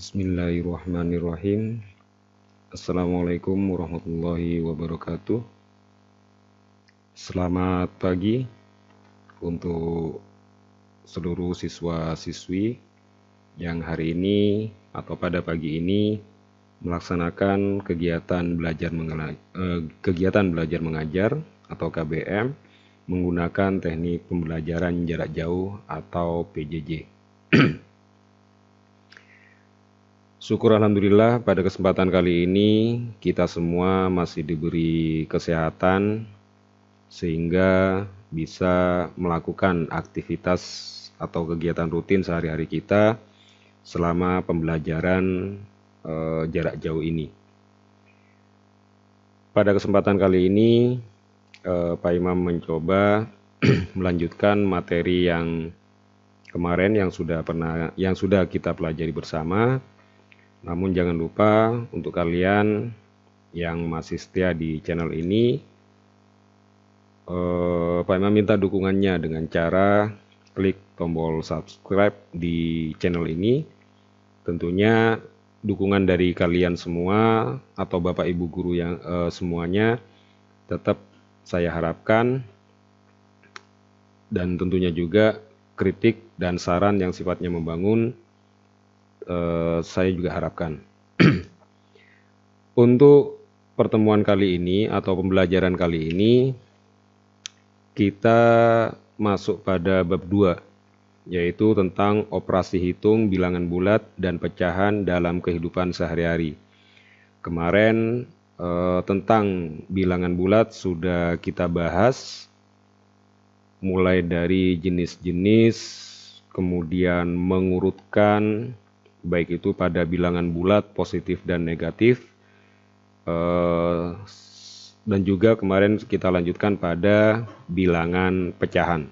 Bismillahirrahmanirrahim. Assalamualaikum warahmatullahi wabarakatuh. Selamat pagi untuk seluruh siswa-siswi yang hari ini atau pada pagi ini melaksanakan kegiatan belajar mengajar atau KBM menggunakan teknik pembelajaran jarak jauh atau PJJ. Syukur alhamdulillah pada kesempatan kali ini kita semua masih diberi kesehatan sehingga bisa melakukan aktivitas atau kegiatan rutin sehari-hari kita selama pembelajaran jarak jauh ini. Pada kesempatan kali ini Pak Imam mencoba melanjutkan materi yang kemarin yang sudah kita pelajari bersama. Namun jangan lupa untuk kalian yang masih setia di channel ini, Pak Imam minta dukungannya dengan cara klik tombol subscribe di channel ini. Tentunya dukungan dari kalian semua atau Bapak Ibu guru yang semuanya tetap saya harapkan, dan tentunya juga kritik dan saran yang sifatnya membangun saya juga harapkan. Untuk pertemuan kali ini atau pembelajaran kali ini kita masuk pada bab 2, yaitu tentang operasi hitung bilangan bulat dan pecahan dalam kehidupan sehari-hari. Kemarin tentang bilangan bulat sudah kita bahas, mulai dari jenis-jenis, kemudian mengurutkan baik itu pada bilangan bulat, positif dan negatif, dan juga kemarin kita lanjutkan pada bilangan pecahan.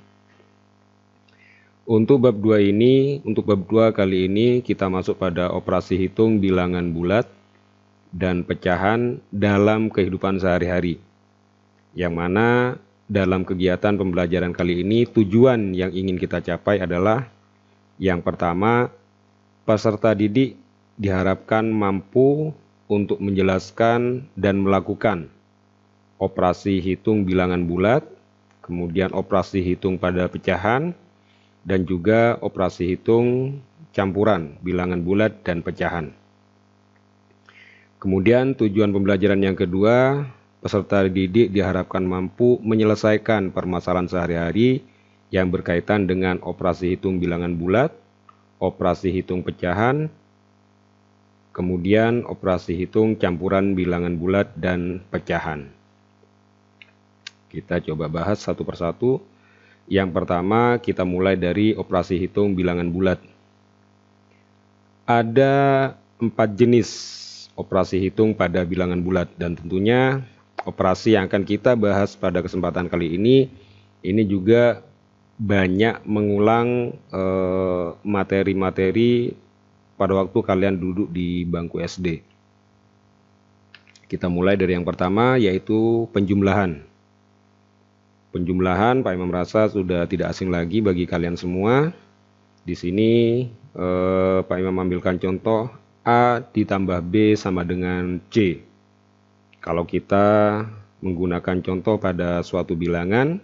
Untuk bab 2 kali ini kita masuk pada operasi hitung bilangan bulat dan pecahan dalam kehidupan sehari-hari, yang mana dalam kegiatan pembelajaran kali ini tujuan yang ingin kita capai adalah yang pertama, peserta didik diharapkan mampu untuk menjelaskan dan melakukan operasi hitung bilangan bulat, kemudian operasi hitung pada pecahan, dan juga operasi hitung campuran bilangan bulat dan pecahan. Kemudian tujuan pembelajaran yang kedua, peserta didik diharapkan mampu menyelesaikan permasalahan sehari-hari yang berkaitan dengan operasi hitung bilangan bulat, operasi hitung pecahan, kemudian operasi hitung campuran bilangan bulat dan pecahan. Kita coba bahas satu persatu. Yang pertama kita mulai dari operasi hitung bilangan bulat. Ada 4 jenis operasi hitung pada bilangan bulat, dan tentunya operasi yang akan kita bahas pada kesempatan kali ini juga banyak mengulang materi-materi pada waktu kalian duduk di bangku SD. Kita mulai dari yang pertama, yaitu penjumlahan. Penjumlahan Pak Imam rasa sudah tidak asing lagi bagi kalian semua. Di sini Pak Imam ambilkan contoh A ditambah B sama dengan C. Kalau kita menggunakan contoh pada suatu bilangan,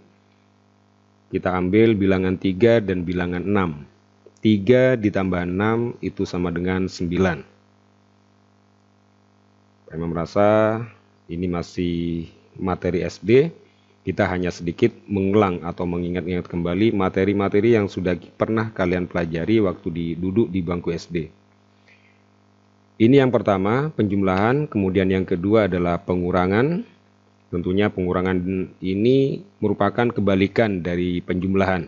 kita ambil bilangan 3 dan bilangan 6. 3 ditambah 6 itu sama dengan 9. Saya merasa ini masih materi SD. Kita hanya sedikit mengulang atau mengingat-ingat kembali materi-materi yang sudah pernah kalian pelajari waktu duduk di bangku SD. Ini yang pertama, penjumlahan. Kemudian yang kedua adalah pengurangan. Tentunya pengurangan ini merupakan kebalikan dari penjumlahan.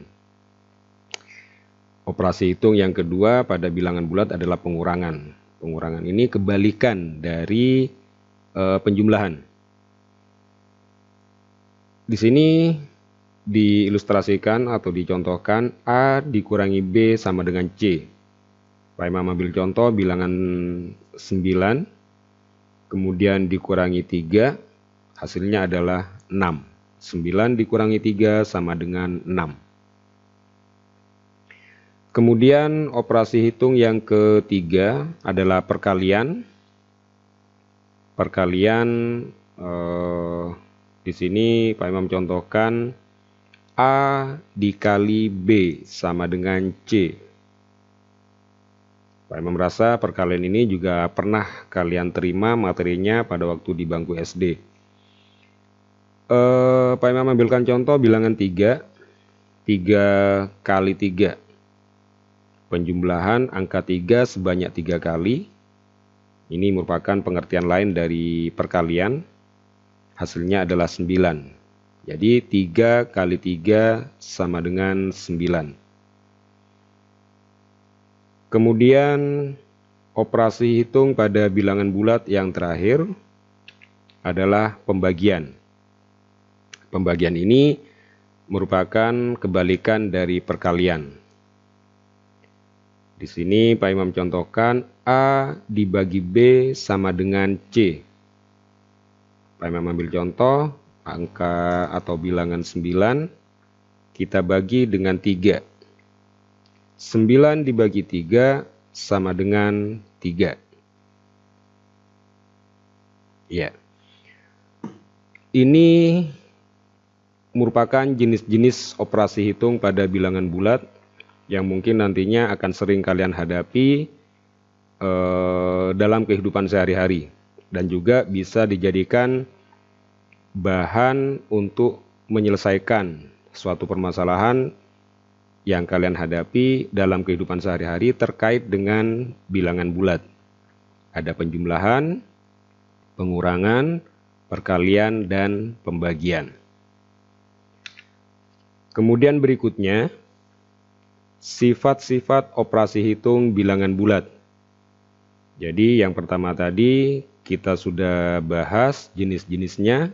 Operasi hitung yang kedua pada bilangan bulat adalah pengurangan. Pengurangan ini kebalikan dari penjumlahan. Di sini diilustrasikan atau dicontohkan A dikurangi B sama dengan C. Pak Imam ambil contoh bilangan 9, kemudian dikurangi 3, hasilnya adalah 6. 9 dikurangi 3 sama dengan 6. Kemudian operasi hitung yang ketiga adalah perkalian. Di sini Pak Imam contohkan A dikali B sama dengan C. Pak Imam rasa perkalian ini juga pernah kalian terima materinya pada waktu di bangku SD. Pak Imam ambilkan contoh bilangan 3. 3 kali 3. Penjumlahan angka 3 sebanyak 3 kali. Ini merupakan pengertian lain dari perkalian. Hasilnya adalah 9. Jadi 3 kali 3 sama dengan 9. Kemudian operasi hitung pada bilangan bulat yang terakhir adalah pembagian. Pembagian ini merupakan kebalikan dari perkalian. Di sini Pak Imam contohkan A dibagi B sama dengan C. Pak Imam ambil contoh angka atau bilangan 9 kita bagi dengan 3. 9 dibagi 3 sama dengan 3. Ya. Ini merupakan jenis-jenis operasi hitung pada bilangan bulat yang mungkin nantinya akan sering kalian hadapi dalam kehidupan sehari-hari dan juga bisa dijadikan bahan untuk menyelesaikan suatu permasalahan yang kalian hadapi dalam kehidupan sehari-hari terkait dengan bilangan bulat. Ada penjumlahan, pengurangan, perkalian, dan pembagian. Kemudian berikutnya, sifat-sifat operasi hitung bilangan bulat. Jadi yang pertama tadi kita sudah bahas jenis-jenisnya.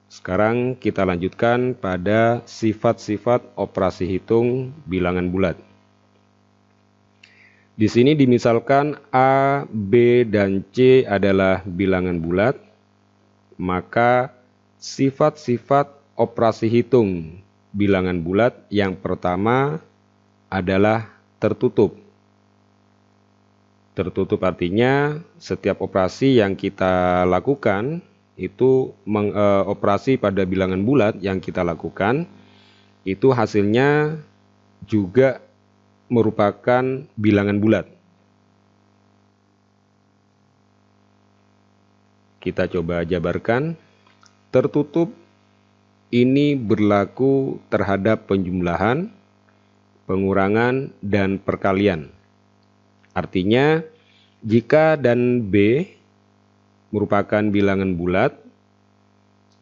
Sekarang kita lanjutkan pada sifat-sifat operasi hitung bilangan bulat. Di sini dimisalkan A, B, dan C adalah bilangan bulat, maka sifat-sifat operasi hitung bilangan bulat yang pertama adalah tertutup. Tertutup artinya setiap operasi yang kita lakukan itu operasi pada bilangan bulat yang kita lakukan itu hasilnya juga merupakan bilangan bulat. Kita coba jabarkan. Tertutup ini berlaku terhadap penjumlahan, pengurangan, dan perkalian. Artinya jika dan B merupakan bilangan bulat,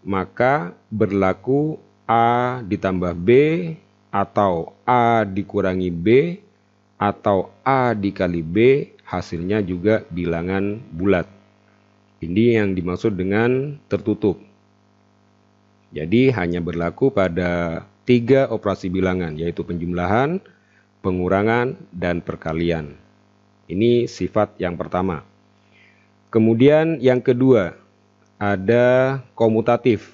maka berlaku A ditambah B atau A dikurangi B atau A dikali B, hasilnya juga bilangan bulat. Ini yang dimaksud dengan tertutup. Jadi hanya berlaku pada 3 operasi bilangan, yaitu penjumlahan, pengurangan, dan perkalian. Ini sifat yang pertama. Kemudian yang kedua, ada komutatif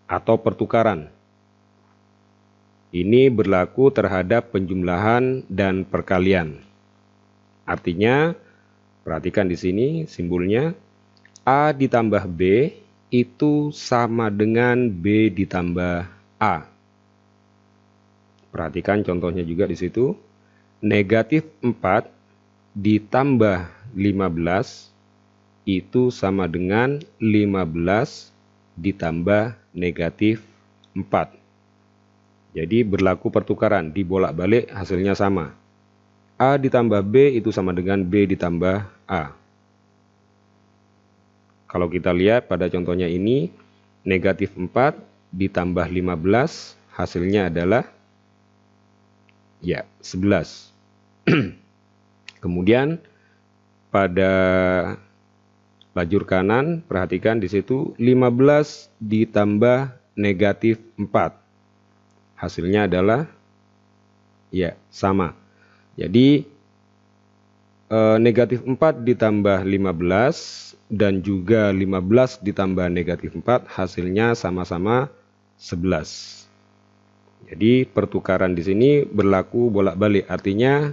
atau pertukaran. Ini berlaku terhadap penjumlahan dan perkalian. Artinya, perhatikan di sini simbolnya, A ditambah B itu sama dengan B ditambah A. Perhatikan contohnya juga di situ. Negatif 4 ditambah 15 itu sama dengan 15 ditambah negatif 4. Jadi berlaku pertukaran, dibolak-balik hasilnya sama. A ditambah B itu sama dengan B ditambah A. Kalau kita lihat pada contohnya ini, negatif 4 ditambah 15 hasilnya adalah ya 11. Kemudian pada lajur kanan, perhatikan di situ 15 ditambah negatif 4. Hasilnya adalah ya sama. Jadi negatif 4 ditambah 15 dan juga 15 ditambah negatif 4 hasilnya sama-sama 11. Jadi pertukaran di sini berlaku bolak-balik, artinya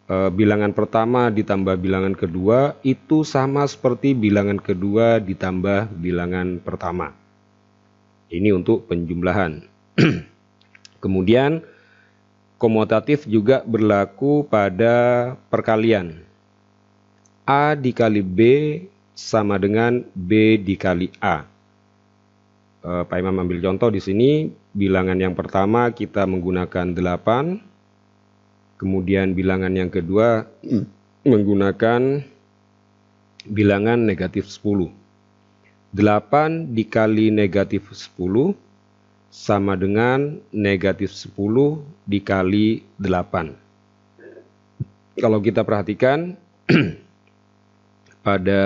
bilangan pertama ditambah bilangan kedua itu sama seperti bilangan kedua ditambah bilangan pertama. Ini untuk penjumlahan. Kemudian komutatif juga berlaku pada perkalian. A dikali B sama dengan B dikali A. Pak Imam ambil contoh di sini, bilangan yang pertama kita menggunakan 8, kemudian bilangan yang kedua menggunakan bilangan negatif 10. 8 dikali negatif 10 sama dengan negatif 10 dikali 8. Kalau kita perhatikan pada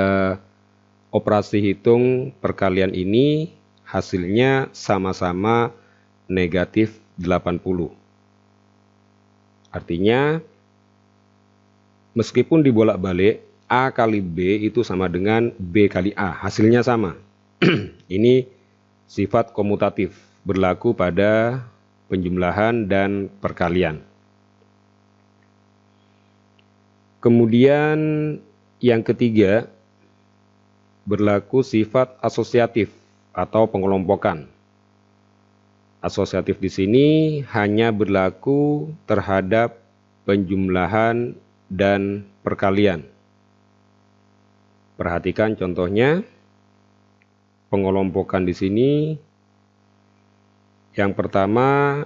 operasi hitung perkalian ini hasilnya sama-sama negatif 80. Artinya meskipun dibolak-balik A kali B itu sama dengan B kali A, hasilnya sama. Ini sifat komutatif, berlaku pada penjumlahan dan perkalian. Kemudian yang ketiga, berlaku sifat asosiatif atau pengelompokan. Asosiatif di sini hanya berlaku terhadap penjumlahan dan perkalian. Perhatikan contohnya, pengelompokan di sini yang pertama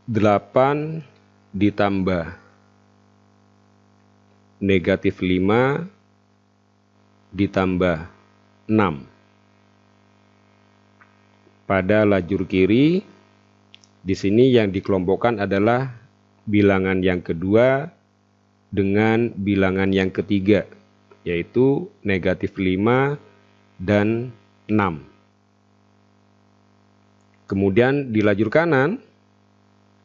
8 ditambah negatif 5 ditambah 6. Pada lajur kiri, di sini yang dikelompokkan adalah bilangan yang kedua dengan bilangan yang ketiga, yaitu negatif 5 dan 6. Kemudian di lajur kanan,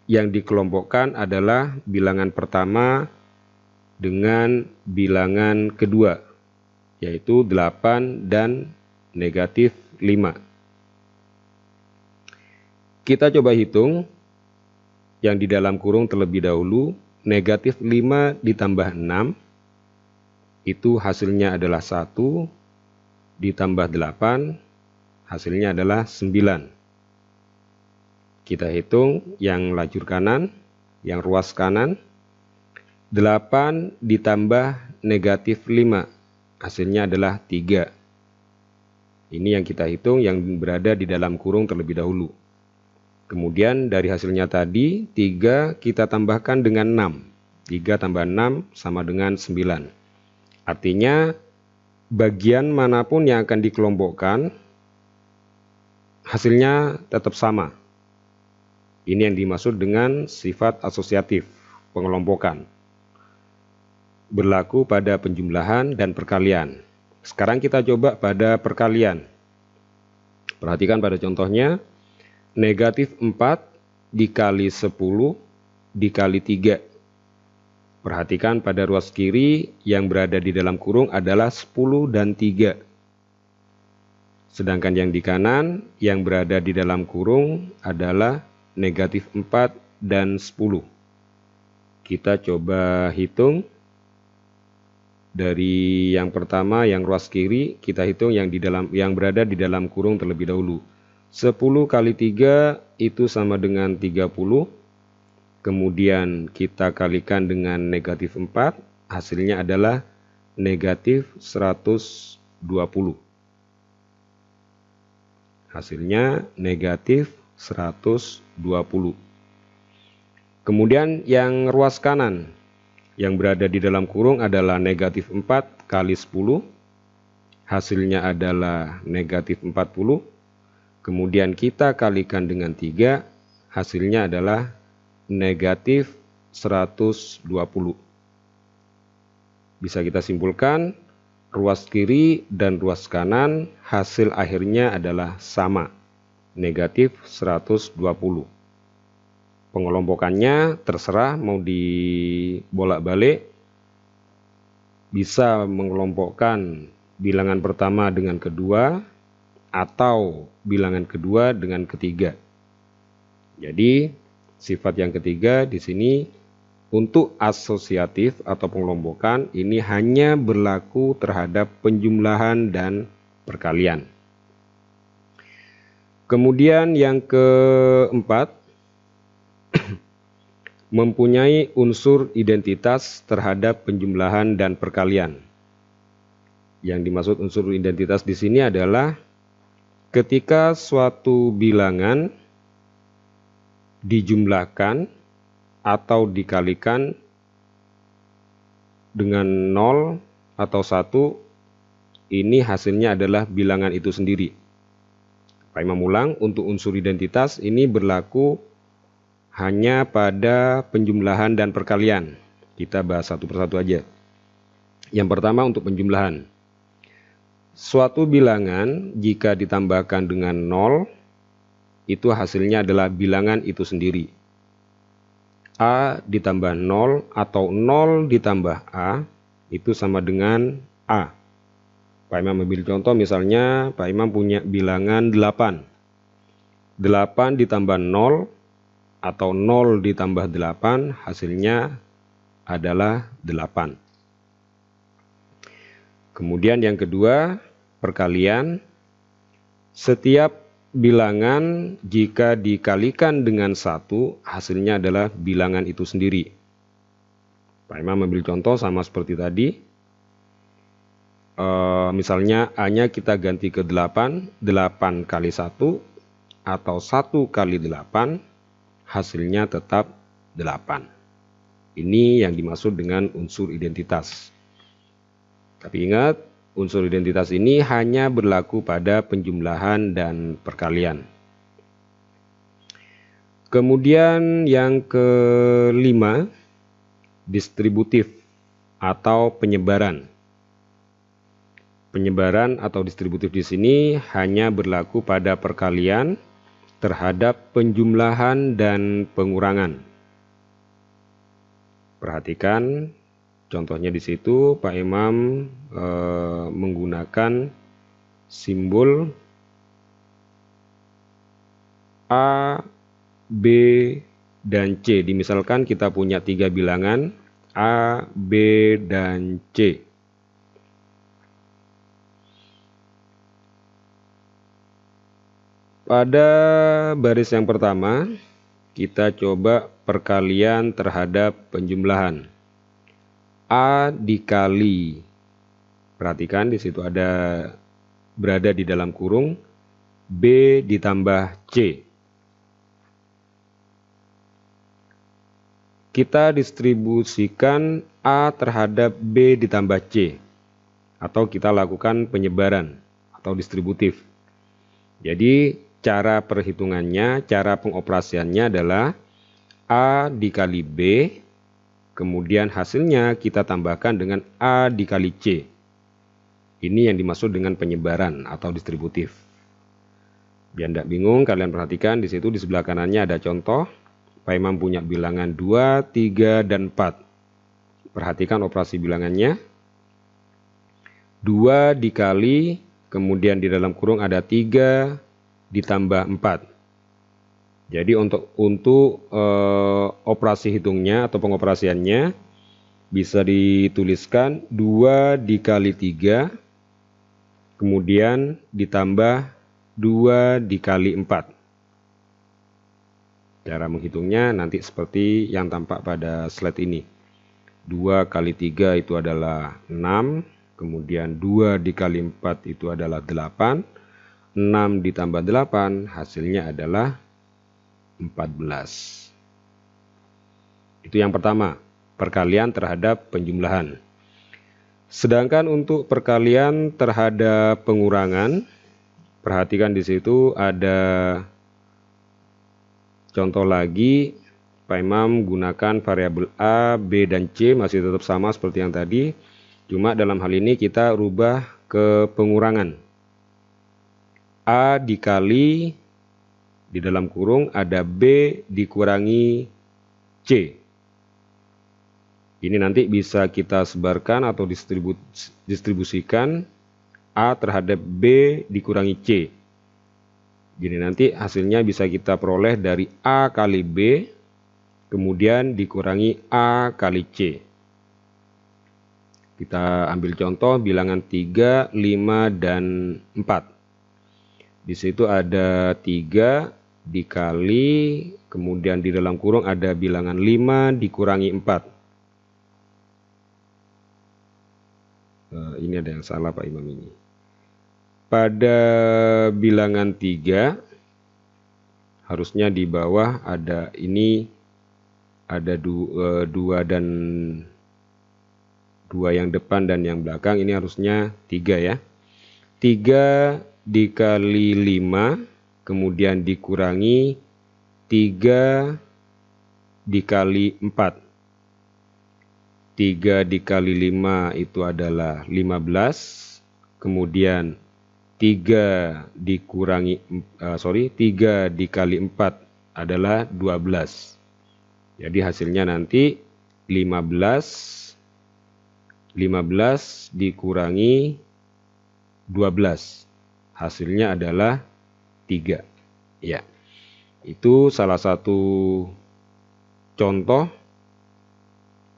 yang dikelompokkan adalah bilangan pertama dengan bilangan kedua, yaitu 8 dan negatif 5. Kita coba hitung yang di dalam kurung terlebih dahulu. Negatif 5 ditambah 6 itu hasilnya adalah 1, ditambah 8 hasilnya adalah 9. Kita hitung yang lajur kanan, yang ruas kanan. 8 ditambah negatif 5 hasilnya adalah 3. Ini yang kita hitung yang berada di dalam kurung terlebih dahulu. Kemudian dari hasilnya tadi 3 kita tambahkan dengan 6. 3 tambah 6 sama dengan 9. Artinya bagian manapun yang akan dikelompokkan hasilnya tetap sama. Ini yang dimaksud dengan sifat asosiatif, pengelompokan. Berlaku pada penjumlahan dan perkalian. Sekarang kita coba pada perkalian. Perhatikan pada contohnya. Negatif 4 dikali 10 dikali 3. Perhatikan pada ruas kiri yang berada di dalam kurung adalah 10 dan 3. Sedangkan yang di kanan yang berada di dalam kurung adalah negatif 4 dan 10. Kita coba hitung. Dari yang pertama yang ruas kiri kita hitung yang berada di dalam kurung terlebih dahulu. 10 kali 3 itu sama dengan 30. Kemudian kita kalikan dengan negatif 4. Hasilnya adalah negatif 120. Hasilnya negatif 120. Kemudian yang ruas kanan yang berada di dalam kurung adalah negatif 4 kali 10. Hasilnya adalah negatif 40. Kemudian kita kalikan dengan 3, hasilnya adalah negatif 120. Bisa kita simpulkan, ruas kiri dan ruas kanan hasil akhirnya adalah sama, negatif 120. Pengelompokannya terserah mau dibolak-balik, bisa mengelompokkan bilangan pertama dengan kedua, atau bilangan kedua dengan ketiga. Jadi Sifat yang ketiga di sini untuk asosiatif atau pengelompokan ini hanya berlaku terhadap penjumlahan dan perkalian. Kemudian yang keempat, mempunyai unsur identitas terhadap penjumlahan dan perkalian. Yang dimaksud unsur identitas di sini adalah ketika suatu bilangan dijumlahkan atau dikalikan dengan 0 atau 1, ini hasilnya adalah bilangan itu sendiri. Pak Imam ulang, untuk unsur identitas ini berlaku hanya pada penjumlahan dan perkalian. Kita bahas satu persatu aja. Yang pertama untuk penjumlahan. Suatu bilangan jika ditambahkan dengan 0, itu hasilnya adalah bilangan itu sendiri. A ditambah 0 atau 0 ditambah A itu sama dengan A. Pak Imam ambil contoh, misalnya Pak Imam punya bilangan 8. 8 ditambah 0 atau 0 ditambah 8 hasilnya adalah 8. Kemudian yang kedua, perkalian. Setiap bilangan jika dikalikan dengan 1 hasilnya adalah bilangan itu sendiri. Pak Imam ambil contoh sama seperti tadi. Misalnya A-nya kita ganti ke 8, 8 kali 1 atau 1 kali 8 hasilnya tetap 8. Ini yang dimaksud dengan unsur identitas. Tapi ingat, unsur identitas ini hanya berlaku pada penjumlahan dan perkalian. Kemudian yang kelima, distributif atau penyebaran. Penyebaran atau distributif di sini hanya berlaku pada perkalian terhadap penjumlahan dan pengurangan. Perhatikan contohnya di situ Pak Imam menggunakan simbol A, B, dan C. Misalkan kita punya 3 bilangan A, B, dan C. Pada baris yang pertama, kita coba perkalian terhadap penjumlahan. A dikali, perhatikan di situ ada berada di dalam kurung, B ditambah C. Kita distribusikan A terhadap B ditambah C, atau kita lakukan penyebaran atau distributif. Jadi cara perhitungannya, cara pengoperasiannya adalah A dikali B, kemudian hasilnya kita tambahkan dengan A dikali C. Ini yang dimaksud dengan penyebaran atau distributif. Biar tidak bingung, kalian perhatikan di situ di sebelah kanannya ada contoh. Pak Imam punya bilangan 2, 3, dan 4. Perhatikan operasi bilangannya. 2 dikali, kemudian di dalam kurung ada 3 ditambah 4. Jadi untuk operasi hitungnya atau pengoperasiannya bisa dituliskan 2 dikali 3 kemudian ditambah 2 dikali 4. Cara menghitungnya nanti seperti yang tampak pada slide ini. 2 kali 3 itu adalah 6, kemudian 2 dikali 4 itu adalah 8, 6 ditambah 8 hasilnya adalah 14. Itu yang pertama, perkalian terhadap penjumlahan. Sedangkan untuk perkalian terhadap pengurangan, perhatikan di situ ada contoh lagi. Pak Imam gunakan variabel A, B, dan C masih tetap sama seperti yang tadi. Cuma dalam hal ini kita rubah ke pengurangan. A dikali, di dalam kurung ada B dikurangi C. Ini nanti bisa kita sebarkan atau distribusikan A terhadap B dikurangi C. Jadi nanti hasilnya bisa kita peroleh dari A kali B kemudian dikurangi A kali C. Kita ambil contoh bilangan 3, 5, dan 4. Di situ ada 3 dikali, kemudian di dalam kurung ada bilangan 5 dikurangi 4. Ini ada yang salah Pak Imam ini. Pada bilangan 3, harusnya di bawah ada ini, ada 2 dan 2 yang depan dan yang belakang, ini harusnya 3 ya. 3 dikali 5, kemudian dikurangi 3 dikali 4. 3 dikali 5 itu adalah 15, kemudian 3 dikali 4 adalah 12. Jadi hasilnya nanti 15 dikurangi 12. Hasilnya adalah 3. Ya. Itu salah satu contoh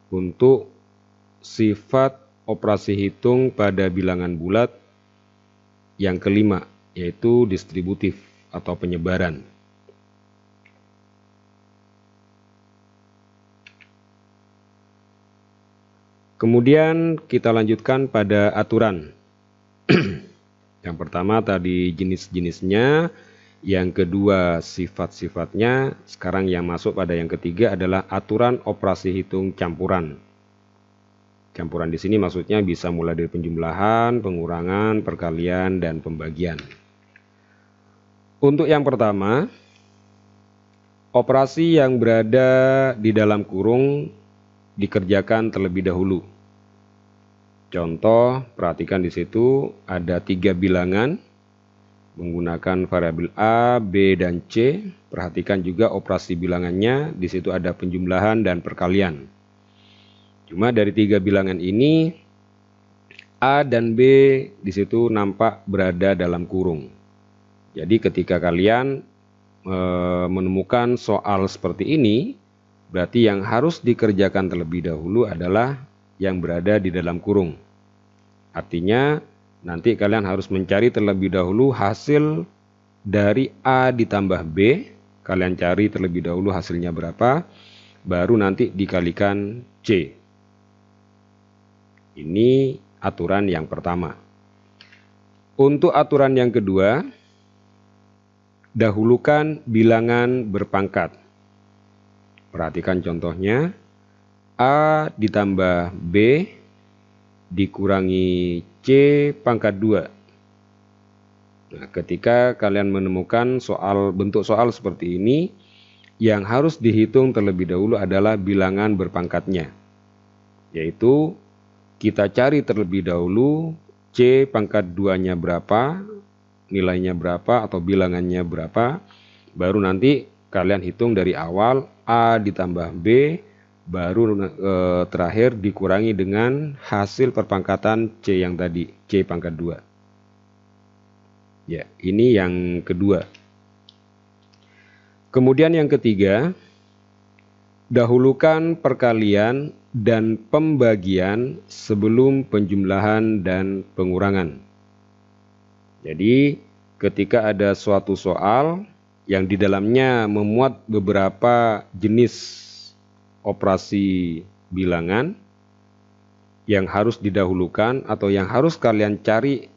untuk sifat operasi hitung pada bilangan bulat yang kelima, yaitu distributif atau penyebaran. Kemudian kita lanjutkan pada aturan. Yang pertama tadi jenis-jenisnya, yang kedua sifat-sifatnya, sekarang yang masuk pada yang ketiga adalah aturan operasi hitung campuran. Campuran di sini maksudnya bisa mulai dari penjumlahan, pengurangan, perkalian, dan pembagian. Untuk yang pertama, operasi yang berada di dalam kurung dikerjakan terlebih dahulu. Contoh, perhatikan di situ ada 3 bilangan menggunakan variabel A, B, dan C. Perhatikan juga operasi bilangannya, di situ ada penjumlahan dan perkalian. Cuma dari 3 bilangan ini, A dan B di situ nampak berada dalam kurung. Jadi ketika kalian menemukan soal seperti ini, berarti yang harus dikerjakan terlebih dahulu adalah yang berada di dalam kurung. Artinya nanti kalian harus mencari terlebih dahulu hasil dari A ditambah B. Kalian cari terlebih dahulu hasilnya berapa, baru nanti dikalikan C. Ini aturan yang pertama. Untuk aturan yang kedua, dahulukan bilangan berpangkat. Perhatikan contohnya, A ditambah B dikurangi C pangkat 2. Nah, ketika kalian menemukan bentuk soal seperti ini, yang harus dihitung terlebih dahulu adalah bilangan berpangkatnya. Yaitu kita cari terlebih dahulu C pangkat 2-nya berapa, nilainya berapa atau bilangannya berapa, baru nanti kalian hitung dari awal A ditambah B, baru terakhir dikurangi dengan hasil perpangkatan C yang tadi, C pangkat 2. Ya, ini yang kedua. Kemudian yang ketiga, dahulukan perkalian dan pembagian sebelum penjumlahan dan pengurangan. Jadi, ketika ada suatu soal yang di dalamnya memuat beberapa jenis operasi bilangan yang harus didahulukan atau yang harus kalian cari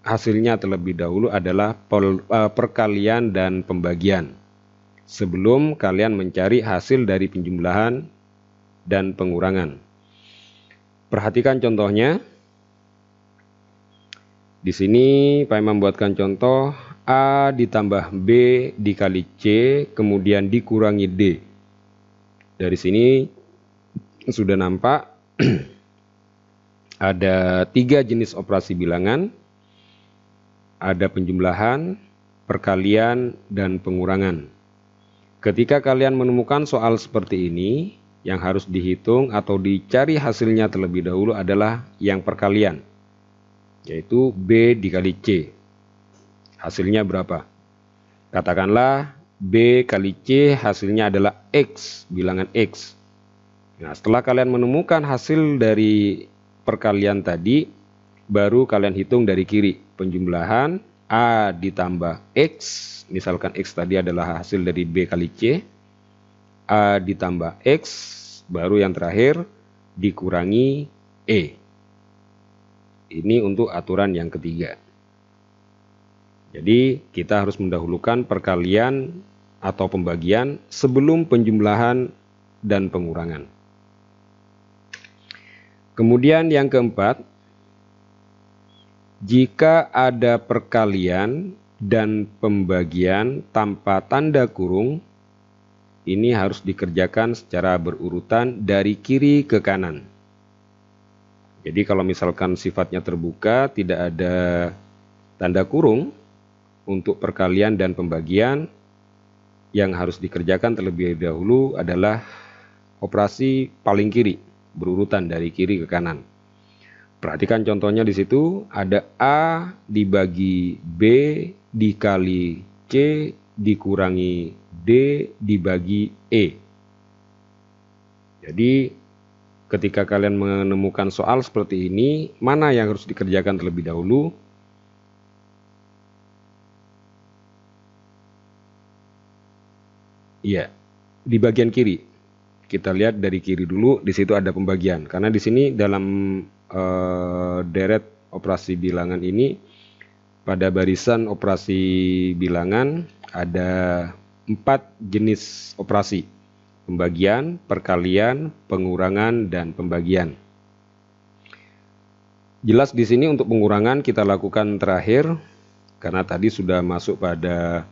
hasilnya terlebih dahulu adalah perkalian dan pembagian sebelum kalian mencari hasil dari penjumlahan dan pengurangan. Perhatikan contohnya. Di sini Pak Imam buatkan contoh A ditambah B dikali C kemudian dikurangi D. Dari sini sudah nampak ada 3 jenis operasi bilangan, ada penjumlahan, perkalian, dan pengurangan. Ketika kalian menemukan soal seperti ini, yang harus dihitung atau dicari hasilnya terlebih dahulu adalah yang perkalian, yaitu B dikali C. Hasilnya berapa? Katakanlah B kali C hasilnya adalah X, bilangan X. Nah, setelah kalian menemukan hasil dari perkalian tadi, baru kalian hitung dari kiri. Penjumlahan A ditambah X, misalkan X tadi adalah hasil dari B kali C. A ditambah X, baru yang terakhir dikurangi E. Ini untuk aturan yang ketiga. Jadi kita harus mendahulukan perkalian atau pembagian sebelum penjumlahan dan pengurangan. Kemudian yang keempat, jika ada perkalian dan pembagian tanpa tanda kurung, ini harus dikerjakan secara berurutan dari kiri ke kanan. Jadi kalau misalkan sifatnya terbuka, tidak ada tanda kurung, untuk perkalian dan pembagian, yang harus dikerjakan terlebih dahulu adalah operasi paling kiri, berurutan dari kiri ke kanan. Perhatikan contohnya di situ ada A dibagi B dikali C dikurangi D dibagi E. Jadi ketika kalian menemukan soal seperti ini, mana yang harus dikerjakan terlebih dahulu? Iya, di bagian kiri. Kita lihat dari kiri dulu, di situ ada pembagian. Karena di sini dalam deret operasi bilangan ini, pada barisan operasi bilangan ada 4 jenis operasi. Pembagian, perkalian, pengurangan, dan pembagian. Jelas di sini untuk pengurangan kita lakukan terakhir, karena tadi sudah masuk pada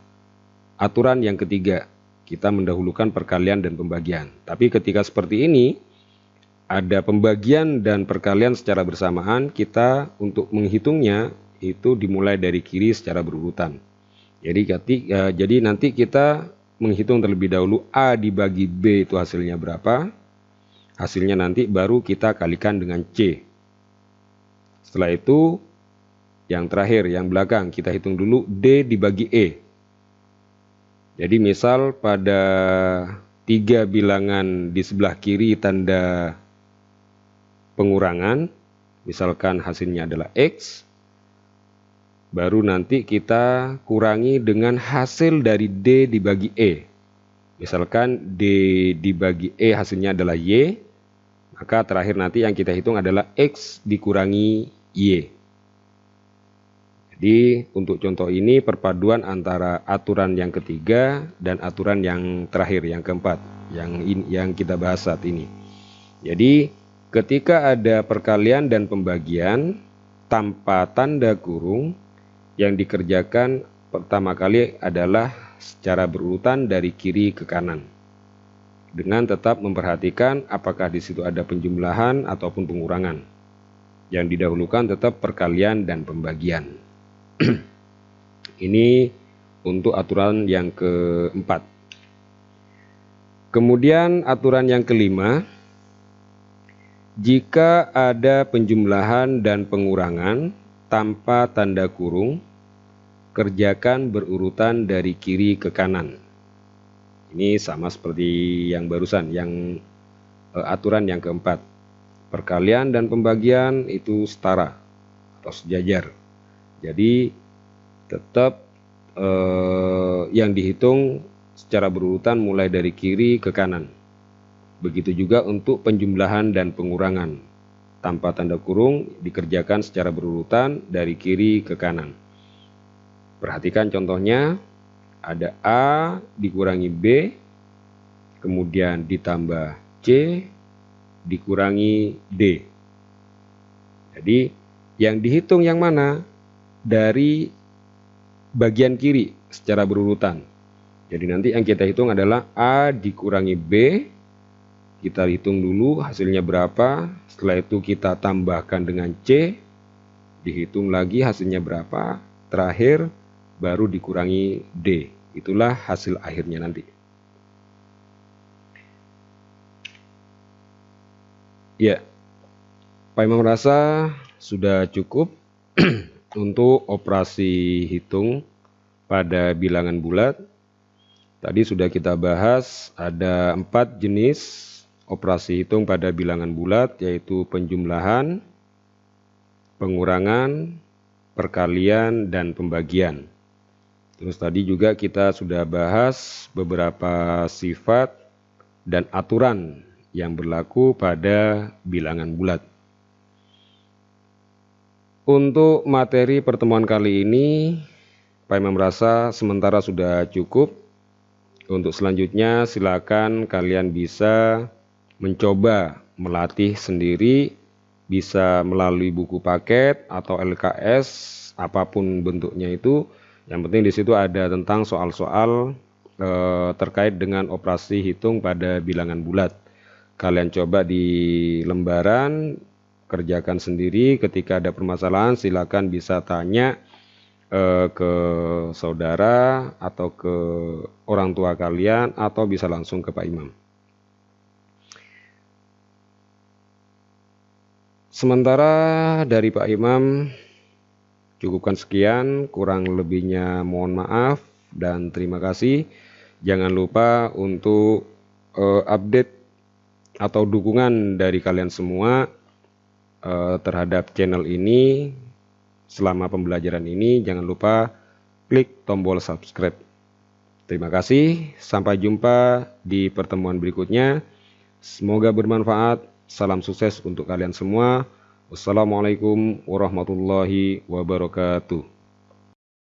aturan yang ketiga. Kita mendahulukan perkalian dan pembagian. Tapi ketika seperti ini, ada pembagian dan perkalian secara bersamaan, kita untuk menghitungnya itu dimulai dari kiri secara berurutan. Jadi nanti kita menghitung terlebih dahulu A dibagi B itu hasilnya berapa. Hasilnya nanti baru kita kalikan dengan C. Setelah itu, yang terakhir, yang belakang, kita hitung dulu D dibagi E. Jadi misal pada 3 bilangan di sebelah kiri tanda pengurangan, misalkan hasilnya adalah X, baru nanti kita kurangi dengan hasil dari D dibagi E. Misalkan D dibagi E hasilnya adalah Y, maka terakhir nanti yang kita hitung adalah X dikurangi Y. Jadi untuk contoh ini perpaduan antara aturan yang ketiga dan aturan yang terakhir, yang keempat, yang kita bahas saat ini. Jadi ketika ada perkalian dan pembagian tanpa tanda kurung, yang dikerjakan pertama kali adalah secara berurutan dari kiri ke kanan. Dengan tetap memperhatikan apakah di situ ada penjumlahan ataupun pengurangan. Yang didahulukan tetap perkalian dan pembagian. Ini untuk aturan yang keempat. Kemudian aturan yang kelima, jika ada penjumlahan dan pengurangan tanpa tanda kurung, kerjakan berurutan dari kiri ke kanan. Ini sama seperti yang barusan, yang aturan yang keempat. Perkalian dan pembagian itu setara atau sejajar. Jadi tetap yang dihitung secara berurutan mulai dari kiri ke kanan. Begitu juga untuk penjumlahan dan pengurangan. Tanpa tanda kurung dikerjakan secara berurutan dari kiri ke kanan. Perhatikan contohnya, ada A dikurangi B, kemudian ditambah C dikurangi D. Jadi yang dihitung yang mana? Dari bagian kiri secara berurutan. Jadi nanti yang kita hitung adalah A dikurangi B. Kita hitung dulu hasilnya berapa. Setelah itu kita tambahkan dengan C. Dihitung lagi hasilnya berapa. Terakhir baru dikurangi D. Itulah hasil akhirnya nanti. Ya, Pak Imam merasa sudah cukup untuk operasi hitung pada bilangan bulat. Tadi sudah kita bahas ada 4 jenis operasi hitung pada bilangan bulat, yaitu penjumlahan, pengurangan, perkalian, dan pembagian. Terus tadi juga kita sudah bahas beberapa sifat dan aturan yang berlaku pada bilangan bulat. Untuk materi pertemuan kali ini, Pak Imam rasa sementara sudah cukup. Untuk selanjutnya silakan kalian bisa mencoba melatih sendiri, bisa melalui buku paket atau LKS apapun bentuknya itu. Yang penting di situ ada tentang soal-soal terkait dengan operasi hitung pada bilangan bulat. Kalian coba di lembaran, kerjakan sendiri. Ketika ada permasalahan silakan bisa tanya ke saudara atau ke orang tua kalian, atau bisa langsung ke Pak Imam. Sementara dari Pak Imam cukupkan sekian, kurang lebihnya mohon maaf dan terima kasih. Jangan lupa untuk update atau dukungan dari kalian semua terhadap channel ini. Selama pembelajaran ini jangan lupa klik tombol subscribe. Terima kasih, sampai jumpa di pertemuan berikutnya. Semoga bermanfaat. Salam sukses untuk kalian semua. Wassalamualaikum warahmatullahi wabarakatuh.